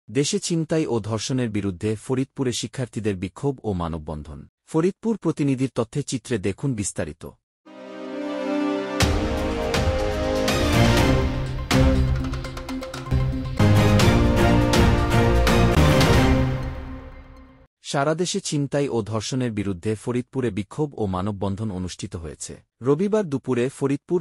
দেশে ছিনতাই ও ধর্ষণের বিরুদ্ধে ফরিদপুরে শিক্ষার্থীদের বিক্ষোভ ও মানববন্ধন। ফরিদপুর প্রতিনিধির তথ্যে চিত্রে দেখুন বিস্তারিত। সারা দেশে ছিনতাই ও ধর্ষণের বিরুদ্ধে ফরিদপুরে বিক্ষোভ ও মানববন্ধন অনুষ্ঠিত হয়েছে। রবিবার দুপুরে ফরিদপুর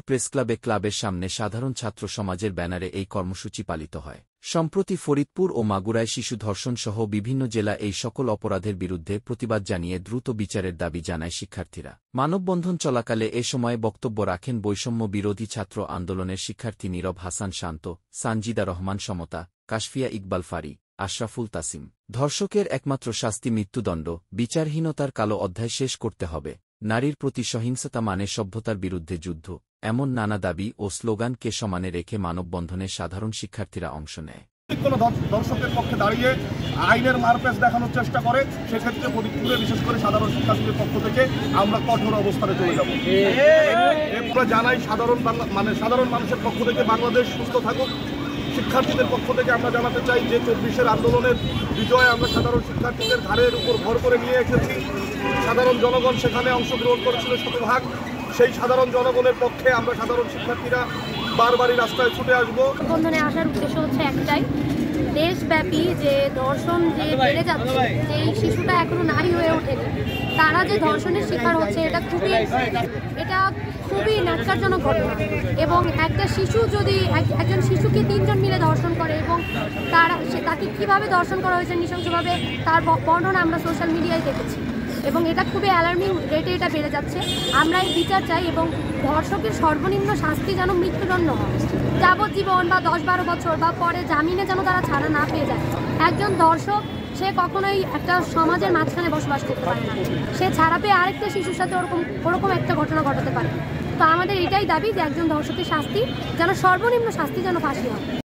ক্লাবের সামনে সাধারণ ছাত্র সমাজের ব্যানারে এই কর্মসূচি পালিত হয়। সম্প্রতি ফরিদপুর ও মাগুরায় শিশু ধর্ষণ সহ বিভিন্ন জেলা এই সকল অপরাধের বিরুদ্ধে প্রতিবাদ জানিয়ে দ্রুত বিচারের দাবি জানায় শিক্ষার্থীরা। মানববন্ধন চলাকালে এ সময় বক্তব্য রাখেন বৈষম্য বিরোধী ছাত্র আন্দোলনের শিক্ষার্থী নীরব হাসান শান্ত, সানজিদা রহমান সমতা, কাশফিয়া ইকবাল ফারি, আশরাফুল তাসিম। ধর্ষকের একমাত্র শাস্তি মৃত্যুদণ্ড, বিচারহীনতার কালো অধ্যায় শেষ করতে হবে, নারীর প্রতি সহিংসতা মানে সভ্যতার বিরুদ্ধে যুদ্ধ, এমন নানা দাবি ও স্লোগানকে সমানে রেখে মানববন্ধনে সাধারণ শিক্ষার্থীরা অংশ নেয়। কোন দর্শকের পক্ষে দাঁড়িয়ে আইনের মারপ্যাচ দেখানোর চেষ্টা করে, সেক্ষেত্রে ফরিদপুরে বিশেষ করে সাধারণ শিক্ষার্থীদের পক্ষ থেকে আমরা কঠোর অবস্থানে চলে যাব। এরপরে জানাই সাধারণ মানুষের পক্ষ থেকে বাংলাদেশ সুস্থ থাকুক। শিক্ষার্থীদের পক্ষ থেকে আমরা জানাতে চাই যে 24-এর আন্দোলনের বিজয় আমরা সাধারণ শিক্ষার্থীদের ঘাড়ের উপর ভর করে নিয়ে এসেছি। সাধারণ জনগণ সেখানে অংশগ্রহণ করেছিল শতভাগ। সেই সাধারণ জনগণের পক্ষে আমরা সাধারণ শিক্ষার্থীরা বারবারই রাস্তায় ছুটে আসবো। বন্ধনে আসার উদ্দেশ্য হচ্ছে একটাই, দেশব্যাপী যে ধর্ষণ যে বেড়ে যাচ্ছে, যে এই শিশুটা এখনো নারী হয়ে ওঠেনি, তারা যে ধর্ষণের শিকার হচ্ছে এটা খুবই ন্যাক্কারজনক ঘটনা। এবং একটা শিশু যদি একজন শিশুকে 3 জন মিলে ধর্ষণ করে এবং তাকে কিভাবে ধর্ষণ করা হয়েছে নৃশংসভাবে তার বর্ণনা আমরা সোশ্যাল মিডিয়ায় দেখেছি এবং এটা খুবই অ্যালার্মিং রেটে এটা বেড়ে যাচ্ছে। আমরা এই বিচার চাই এবং ধর্ষকের সর্বনিম্ন শাস্তি যেন মৃত্যুদণ্ড হয়, যাবজ্জীবন বা 10-12 বছর বা পরে জামিনে যেন তারা ছাড়া না পেয়ে যায়। একজন ধর্ষক সে কখনোই একটা সমাজের মাঝখানে বসবাস করতে পারে না, সে ছাড়া পেয়ে আরেকটা শিশুর সাথে ওরকম একটা ঘটনা ঘটাতে পারে। তো আমাদের এটাই দাবি যে একজন ধর্ষকের শাস্তি যেন সর্বনিম্ন শাস্তি যেন ফাঁসি হয়।